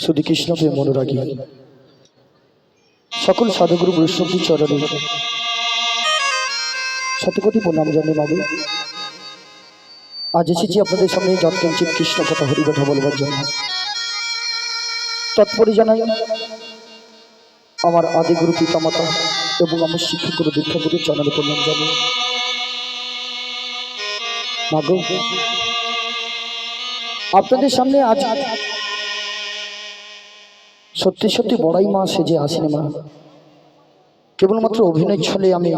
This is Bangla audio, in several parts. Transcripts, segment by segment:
শুধু কৃষ্ণকে মনোরাগী সকল সাধুগুরু বৈষ্ণবী চরণে শতকোটি প্রণাম জানিয়ে মাগে আজ এসেছি আপনাদের সামনে যৎকিঞ্চিত কৃষ্ণ কথা হরিকথা বলবার জন্য। তৎপরে জানাই আমার আদিগুরু পিতামাতা এবং আমার শিক্ষাগুরু দীক্ষাগুরু চরণে প্রণাম জানাই। মাগো আপনাদের সামনে আজ সত্যি সত্যি বড়াই মা সেজে আসেনি মা, কেবলমাত্র অভিনয় ছলে আমি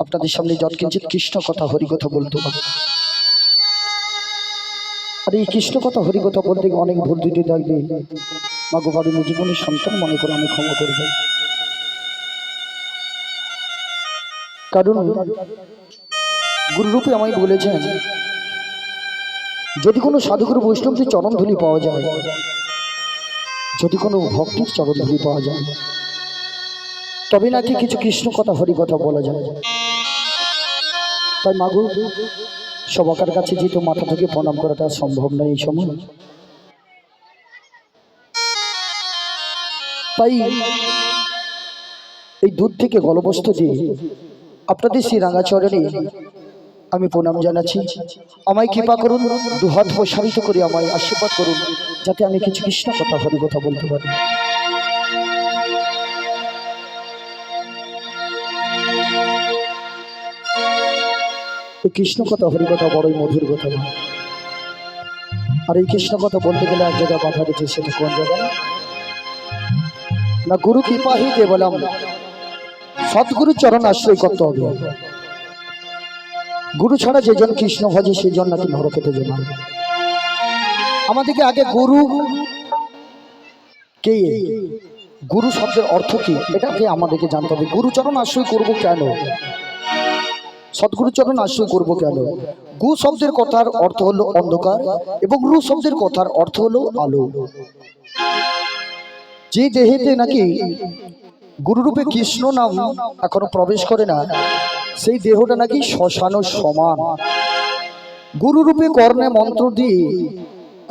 আপনাদের সামনে যৎকিঞ্চিত কৃষ্ণ কথা হরিকথা বলতে পারি। আর এই কৃষ্ণ কথা হরিকথা বলতে অনেক ভুল ত্রুটি থাকবে মাগো, বাড়ি জীবনের সন্তান মনে করে আমি ক্ষমা করব। কারণ গুরুরূপে আমায় বলেছেন যদি কোনো সাধুগুরু বৈষ্ণবদের চরণধূলি পাওয়া যায়, যদি কোনো ভক্তির চরণধূলি পাওয়া যায়, তবে নাকি কিছু কৃষ্ণ কথা হরিকথা বলা যায়। তাই মাগো সবাকার কাছে যেহেতু মাথা থেকে প্রণাম করাটা সম্ভব নয় এই সময়, তাই এই দুধ থেকে গলবস্তু দিয়ে আপনাদের সেই রাঙাচরণে আমি প্রণাম জানাচ্ছি। আমায় কৃপা করুন, দুহাত প্রসারিত করে আমায় আশীর্বাদ করুন যাতে আমি কিছু কৃষ্ণ কথা হরিকথা বলতে পারি। এই কৃষ্ণ কথা হরিকথা বড়ই মধুর কথা, আর এই কৃষ্ণ কথা বলতে গেলে এক জায়গায় বাধা দিচ্ছে, সেটা কোন জায়গা না গুরু কৃপা হি কেবলম, সৎগুরু চরণ আশ্রয় করতে হবে। গুরু ছাড়া যেজন কৃষ্ণ ভজে সেজন নাকি নরকেতে যাবে। আমাদেরকে আগে গুরু কে, গুরু শব্দের অর্থ কি এটাকে আমাদেরকে জানতে হবে। গুরুচরণ আশ্রয় করব কেন, সদ্গুরুচরণ আশ্রয় করব কেন? গু শব্দের কথার অর্থ হলো অন্ধকার এবং রু শব্দের কথার অর্থ হলো আলো। যে দেহেতে নাকি গুরুরূপে কৃষ্ণ নাম এখনো প্রবেশ করে না, সেই দেহটা নাকি শ্মশানের সমান। গুরুরূপে কর্ণে মন্ত্র দিয়ে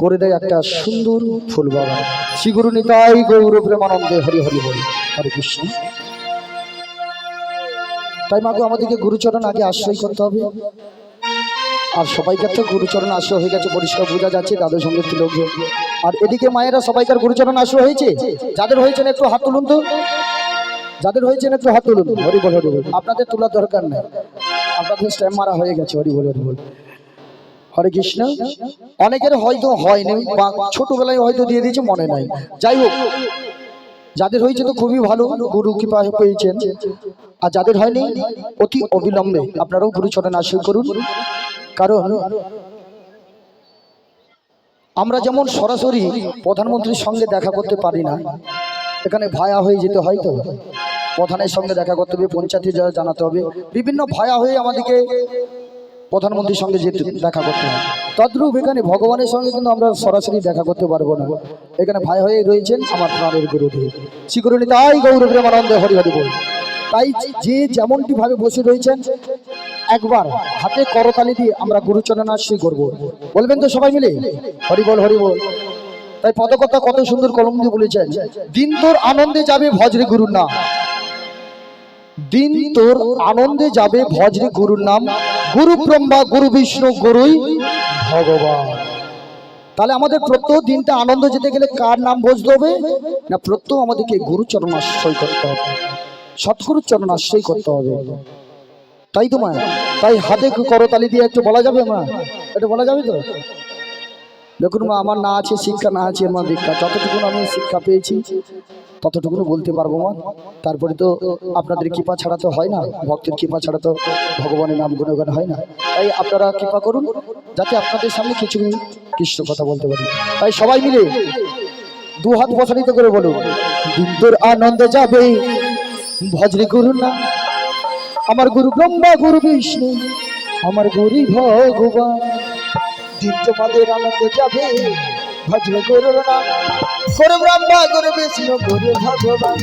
করে দেয় একটা সুন্দর ফুল বাগান। শ্রী গুরু নিতাই গৌর প্রেমানন্দে হরি হরি বল, হরে কৃষ্ণ। তাই মাগো আমাদেরকে গুরুচরণ আগে আশ্রয় করতে হবে। আর সবাইকার তো গুরুচরণ আশ্রয় হয়ে গেছে, পরিষ্কার বোঝা যাচ্ছে তাদের সঙ্গে তিলক। আর এদিকে মায়েরা সবাইকার গুরুচরণ আশ্রয় হয়েছে, যাদের হয়েছেন একটু হাত তুলুন তো, যাদের হয়েছেন একটু হাত তুলুন। হরি বল হরি বল, আপনাদের তোলার দরকার নেই, আপনাদের স্ট্যাম্প মারা হয়ে গেছে। হরি বল হরি বল, হরে কৃষ্ণ। অনেকের হয়তো হয়নি বা ছোটবেলায় হয়তো দিয়ে দিয়েছে, মনে নাই। যাই হোক, যাদের হয়েছে তো খুবই ভালো, গুরু কৃপা পেয়েছেন। আর যাদের হয়নি অতি অবিলম্বে আপনারাও গুরুচরণ আশ্রয় করুন। কারণ আমরা যেমন সরাসরি প্রধানমন্ত্রীর সঙ্গে দেখা করতে পারি না, এখানে ভায়া হয়ে যেতে হয়, তো প্রধানের সঙ্গে দেখা করতে হবে, পঞ্চায়েতে জানাতে হবে, বিভিন্ন ভায়া হয়ে আমাদেরকে প্রধানমন্ত্রীর সঙ্গে যেতে দেখা করতে হয়। তদ্রূপ এখানে ভগবানের সঙ্গে কিন্তু আমরা সরাসরি দেখা করতে পারবো না, এখানে ভাই হয়ে রয়েছেন আমার প্রাণের গুরুদেব শ্রী গুরু নিতাই গৌর প্রেমানন্দে হরি হরি বল। তাই যে যেমনটি ভাবে বসে রয়েছেন একবার হাতে করতালি দিয়ে আমরা গুরুচরণ আশ্রয় করবো, বলবেন তো সবাই মিলে হরি বল হরি বল। তাই পদকথা কত সুন্দর কলম দিয়ে বলেছেন, দিন তোর আনন্দে যাবে ভজরে গুরুর নাম, দিন তোর আনন্দে যাবে ভজরে গুরুর নাম, গুরু ব্রহ্মা গুরু বিষ্ণু গুরুই ভগবান। তাহলে আমাদের প্রত্যেক দিনটা আনন্দ যেতে গেলে কার নাম ভজতে হবে না, প্রত্যেক আমাদেরকে গুরুচরণ আশ্রয় করতে হবে, সৎগুরুর চরণ আশ্রয় করতে হবে। তাই তো মা, তাই হাতে করতালি দিয়ে একটু বলা যাবে মা, এটা বলা যাবে তো? দেখুন মা, আমার না আছে শিক্ষা, না আছে মা দীক্ষা, যতটুকু আমি শিক্ষা পেয়েছি ততটুকু বলতে পারবো মা। তারপরে তো আপনাদের কৃপা ছাড়া তো হয় না, ভক্তের কৃপা ছাড়া তো ভগবানের নাম গুণগান হয় না। তাই আপনারা কৃপা করুন যাতে আপনাদের সামনে কিছু কৃষ্ণ কথা বলতে পারি। তাই সবাই মিলে দু হাত প্রসারিত করে বলুন, দিন তোর আনন্দে যাবে ভজরে গুরু না, আমার গুরু ব্রহ্মা গুরু বিষ্ণু আমার গুরু ভগবান। দিন তোমাদের আনন্দে যাবে ভজরে গুরুর নাম, গুরু ব্রহ্মা গুরু বিষ্ণু গুরু ভগবান।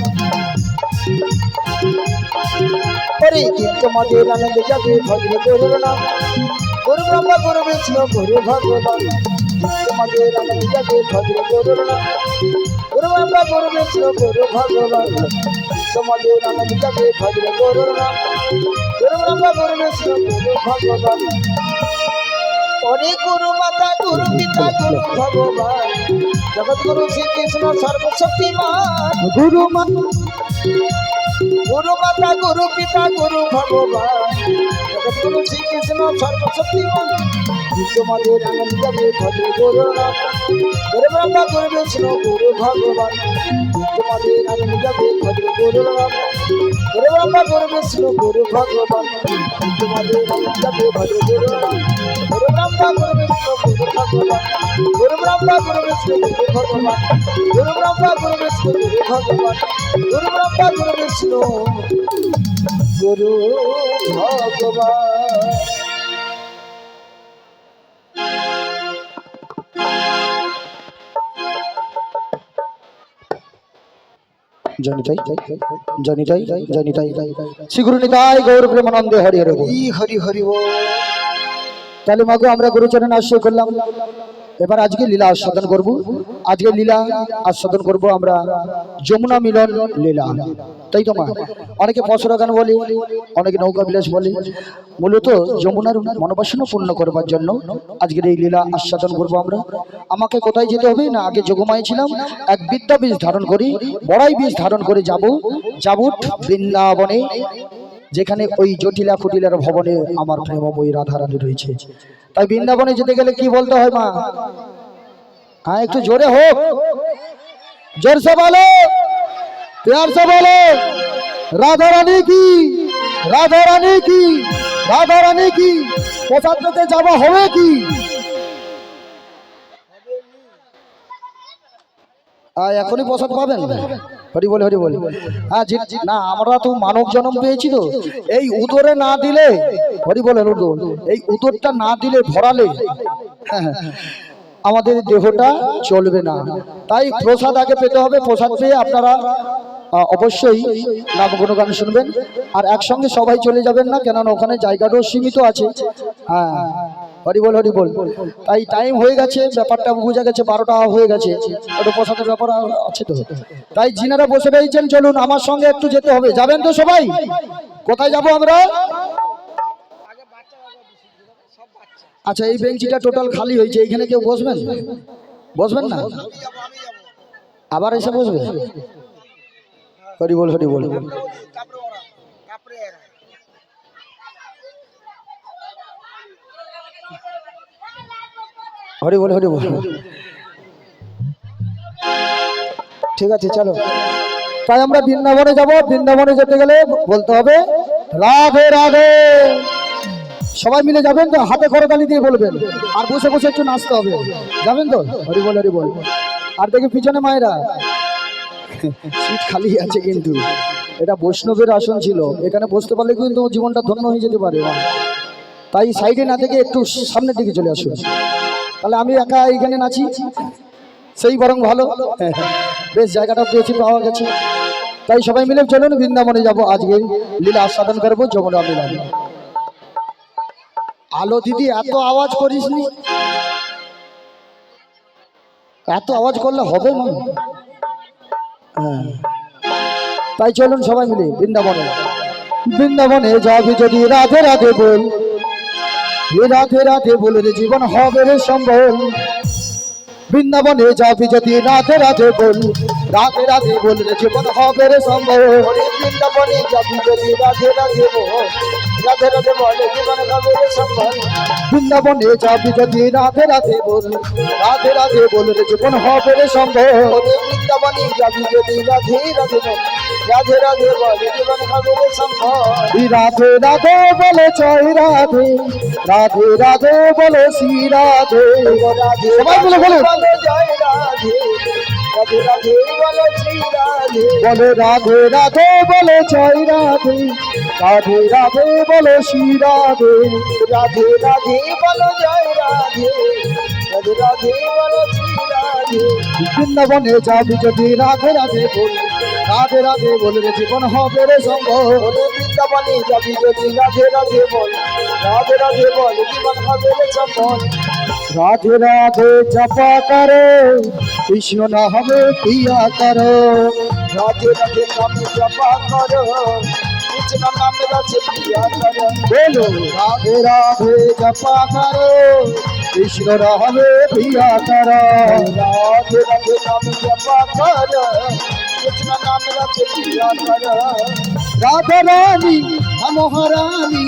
পরে দিন তোমাদের আনন্দে যাবে ভজরে গুরুর নাম, গুরু ব্রহ্মা গুরু বিষ্ণু গুরু ভগবান। তোমাদের আনন্দে যাবে ভজরে গুরুর নাম। গুরু ব্রহ্মা গুরু বিষ্ণু গুরু ভগবান তোমাদের আনন্দ যাবে ভদ্র গুরুর নাম গুরু ব্রহ্মা গুরু বিষ্ণু গুরু ভগবান ওরে গুরু মাতা গুরু পিতা গুরু ভগবান জগৎগুরু শ্রীকৃষ্ণ সর্বশক্তিমান গুরু মাতা গুরু পিতা গুরু ভগবান জগৎগুরু শ্রীকৃষ্ণ সর্বশক্তিমান তোমাদের আনন্দ যাবে ভদ্র গুরুর নাম গুরু ব্রহ্মা গুরু বিষ্ণু গুরু ভগবান তোমাদের আনন্দ যাবে ভদ্র গুরুর নাম গুরু ব্রহ্মা গুরু বিষ্ণু গুরু ভগবান তোমাদের আনন্দ যাবে ভদ্র গুরুর নাম গুরু ব্রহ্মা গুরু বিষ্ণু গুরু ভগবান গুরু ব্রহ্মা গুরু বিষ্ণু গুরু ভগবান গুরু ব্রহ্মা গুরু বিষ্ণু গুরু ভগবান গুরু ব্রহ্মা গুরু বিষ্ণু গুরু ভগবান জনিতাই জনিতাই জনিতাই শ্রী গুরু নিতাই গৌর প্রেমানন্দে হরি হরি হরি হরি বল। তাহলে মাগো আমরা গুরুচরণে আশ্রয় করলাম, এবার আজকে লীলা আস্বাদন করব। আজকে লীলা আস্বাদন করব আমরা যমুনা মিলন লীলা, তাই তো মা? অনেকে পসরা গান বলে, অনেকে নৌকা বিলাস বলে। মূলত যমুনার মনোবাসনা পূর্ণ করবার জন্য আজকের এই লীলা আস্বাদন করব আমরা। আমাকে কোথায় যেতে হবে না, আগে যোগমায় ছিলাম, এক বিদ্যা বীজ ধারণ করি, বড়াই বীজ ধারণ করে যাব বৃন্দাবনে, যেখানে ওই জটিলা কুটিলার ভবনে আমার প্রেমময়ী রাধারানী রয়েছে। তাই বৃন্দাবনে যেতে গেলে কি বলতে হয় মা? হ্যাঁ, একটু জোরে হোক, জোরসে বলো, प्यार से बोलो, राधा रानी की, राधा रानी की, राधा रानी की। প্রসাদ পেতে যাওয়া হবে কি? এখনই প্রসাদ পাবেন? হরি বলে, হরি বলে। হ্যাঁ না, আমরা তো মানব জন্ম পেয়েছি, তো এই উদরে না দিলে, হরি বলে, এই উদরটা না দিলে, ভরালে আমাদের দেহটা চলবে না। তাই প্রসাদ আগে পেতে হবে। প্রসাদ পেয়ে আপনারা অবশ্যই নাম গুণগান শুনবেন, আর একসঙ্গে সবাই চলে যাবেন না, কেননা ওখানে জায়গাটাও সীমিত আছে। হ্যাঁ, হরি বল, হরি বল। তাই টাইম হয়ে গেছে, ব্যাপারটা বোঝা গেছে, 12টা হয়ে গেছে, একটু প্রসাদের ব্যাপার আছে তো। তাই যিনারা বসে রয়েছেন, চলুন আমার সঙ্গে একটু যেতে হবে। যাবেন তো সবাই? কোথায় যাব আমরা? আচ্ছা, এই বেঞ্চিটা টোটাল খালি হয়েছে, এইখানে কেউ বসবেন? বসবেন না? আবার এসে বসবে? হরি বল, হরি বল। হরি বল, হরি বল। ঠিক আছে, চলো। তাই আমরা বৃন্দাবনে যাব। বৃন্দাবনে যেতে গেলে বলতে হবে রাধে রাধে। সবাই মিলে যাবেন তো? হাতে করতালি দিয়ে বলবেন, আর বসে বসে একটু নাচতে হবে। যাবেন তো? হরি বল, হরি বল। আর দেখি পিছনে মায়েরা, সিট খালি আছে, কিন্তু এটা বৈষ্ণবের আসন ছিল, এখানে বসতে পারলে কিন্তু জীবনটা ধন্য হয়ে যেতে পারে। তাই সাইডে না থেকে একটু সামনের দিকে চলে আসুন, তাহলে আমি একা এইখানে নাচি, সেই বরং ভালো। বেশ, জায়গাটা পেয়েছি, পাওয়া গেছে। তাই সবাই মিলে চলুন বৃন্দাবনে যাব, আজকে লীলা আস্বাদন করবো যমুনা মিলন। আলো দিদি, এত আওয়াজ করিস নি, এত আওয়াজ করলে হবে না। তাই চলুন সবাই মিলে বৃন্দাবনে। বৃন্দাবনে যাবি যদি রাধে রাধে বল, রাধে রাধে বলে রে জীবন হবে রে সম্বল। বৃন্দাবনে যাবি যদি রাধে রাধে বল, রাধে রাধে বলে রে জীবন হবে রে সম্বল। বৃন্দাবনে যাবি যদি রাধে রাধে বল, রাধে রাধে বলে জীবন হবে রে সম্বল। বৃন্দাবনে যাবি যদি রাধে রাধে বল, রাধে রাধে বলে রে জীবন হবে রে সম্বল। বৃন্দাবনে যাবি যদি রাধে রাধে বল, রাধে রাধে বলে জীবন হবে রে সম্বল। রাধে রাধে বলে জয় রাধে, রাধে রাধে বলে শ্রী রাধে, রাধে সবাই বলে বলে জয় রাধে, রাধে রাধে বলে শ্রী রাধে, বলে রাধে রাধে বলে জয় রাধে, রাধে রাধে বলে শ্রী রাধে, রাধে রাধে বলে জয় রাধে, রাধে রাধে বলে শ্রী রাধে। বৃন্দাবনে যাবি যদি রাধে রাধে বল, রাধে রাধে বলে রে জীবন হবে রে সম্ভব। বৃন্দাবনে যাবি যদি রাধে রাধে বল, রাধে রাধে বল জীবন হবে রে সম্ভব। রাধে রাধে জপা করো কৃষ্ণ নামে প্রিয়া করো রাধে রাধে নাম জপা করো কৃষ্ণ নামে রাধে প্রিয়া করো বলো রাধে রাধে জপা করো কৃষ্ণ নামে প্রিয়া করো রাধে রাধে নাম জপা করো কৃষ্ণ নামে রাধে প্রিয়া করো राधा रानी महारानी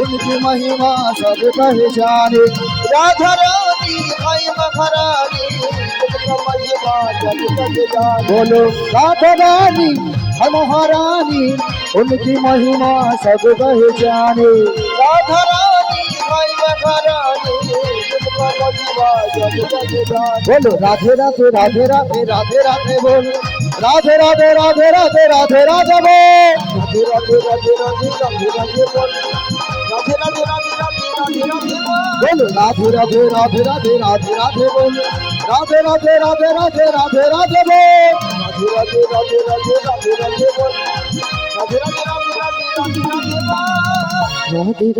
उनकी महिमा सब पहचाने राधा रानी भाई महारानी उनका महिमा जग जग जाने बोलो राधा रानी महारानी उनकी महिमा सब पहचाने राधा रानी भाई महारानी उनका महिमा जग जग जाने बोलो राधे राधे राधे राधे राधे राधे बोलो राधे राधे राधे राधे राधे राधे बोल राधे राधे राधे राधे राधे राधे बोल राधे राधे राधे राधे राधे राधे राधे बोल राधे राधे राधे राधे राधे राधे बोल राधे राधे राधे राधे राधे बोल राधे राधे राधे राधे राधे राधे बोल राधे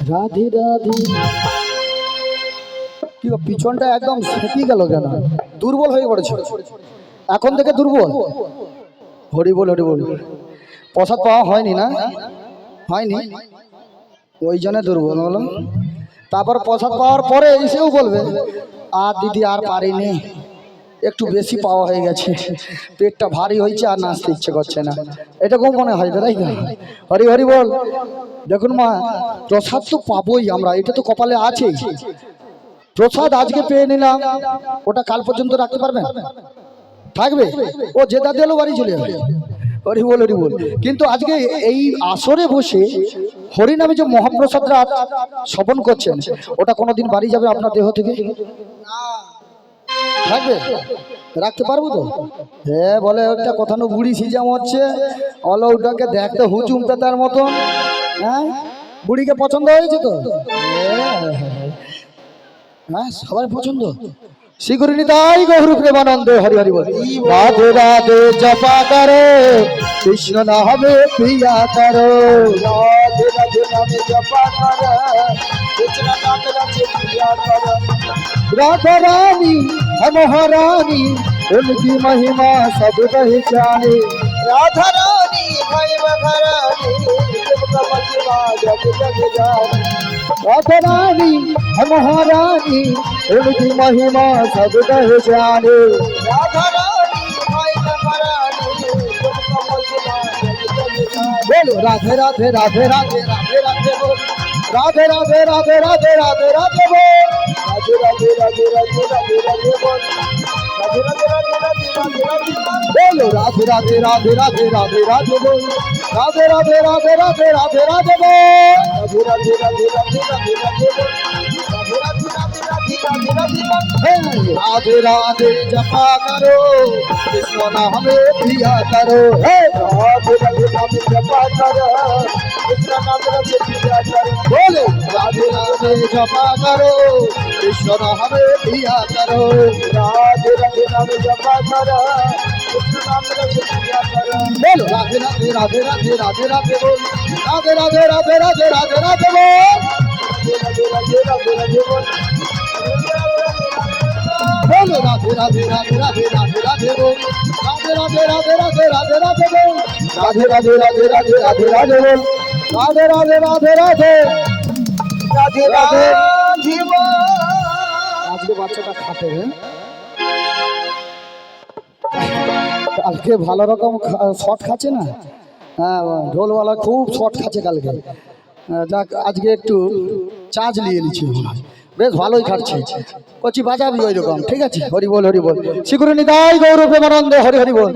राधे राधे কি পিছনটা একদম সেঁপি গেল কেন দুর্বল হয়ে পড়েছে এখন থেকে দুর্বল হরি বল প্রসাদ পাওয়া হয়নি না হয়নি ওই জন্য দুর্বল হলো তারপর প্রসাদ পাওয়ার পরে এসেও বলবে আর দিদি আর পারিনি একটু বেশি পাওয়া হয়ে গেছে পেটটা ভারী হয়েছে আর নাচতে ইচ্ছে করছে না এরকম মনে হয় তাই না হরি হরি বল দেখুন মা প্রসাদ তো পাবোই আমরা এটা তো কপালে আছেই প্রসাদ আজকে পেয়ে নিলাম ওটা কাল পর্যন্ত রাখতে পারবেন থাকবে ও জেদা দিলেও বাড়ি চলে যাবে হরি বল কিন্তু আজকে এই আসরে বসে হরি নামে যে মহাপ্রসাদরা শ্রবণ করছেন ওটা কোনোদিন বাড়ি যাবে আপনার দেহ থেকে থাকবে রাখতে পারবো তো হ্যাঁ বলে একটা কথা না বুড়ি সিজাম হচ্ছে অলো ওটাকে দেখতে হুচুম তার মতন হ্যাঁ বুড়িকে পছন্দ হয়েছে তো হ্যাঁ সবার পছন্দ শিগুরিনি তাই গৌর প্রেমানন্দে হরি হরি বল রাধে রাধে জপা করো কৃষ্ণ নামে প্রিয়া করো রাধে রাধে নামে জপা করো কৃষ্ণ নামে রাধে প্রিয়া করো राधा रानी महारानी उनकी महिमा सब पहचाने राधा रानी भाई महारानी उनका महिमा जग जग जाने राधा रानी महारानी उनकी महिमा सब पहचाने राधा रानी भाई महारानी उनका महिमा जग जग जाने बोलो राधे राधे राधे राधे राधे राधे बोल राधे राधे राधे राधे राधे राधे बोल राधे राधे राधे राधे राधे राधे बोल राधे राधे राधे राधे राधे राधे बोलो राधे राधे राधे राधे राधे राधे बोल राधे राधे राधे राधे राधे राधे बोल राधे राधे राधे राधे राधे राधे बोल राधे राधे राधे राधे राधे राधे बोल राधे राधे जपा करो कृष्ण नामे प्रिया करो हे राधे राधे नाम जपा करो कृष्ण नाम राधे प्रिया करो बोलो राधे राधे जपा करो कृष्ण नामे प्रिया करो राधे राधे नाम जपा करो कृष्ण नाम राधे प्रिया करो बोलो राधे राधे राधे राधे राधे राधे बोल राधे राधे राधे राधे राधे राधे बोल राधे राधे राधे राधे बोल बोलो राधे राधे राधे राधे राधे राधे बोल राधे राधे राधे राधे राधे राधे बोल राधे राधे राधे राधे राधे राधे बोल राधे राधे राधे राधे राधे राधे আজকে বাচ্চাটা খাটে কালকে ভালো রকম শর্ট খাচ্ছে না হ্যাঁ ঢোলওয়ালা খুব শর্ট খাচ্ছে কালকে যাক আজকে একটু চার্জ নিয়ে নিচ্ছি বেশ ভালোই খাটছে কচি বাজাবি ওই রকম ঠিক আছে হরি বল শিগুরিনি তাই গৌর প্রেমানন্দে হরি হরি বল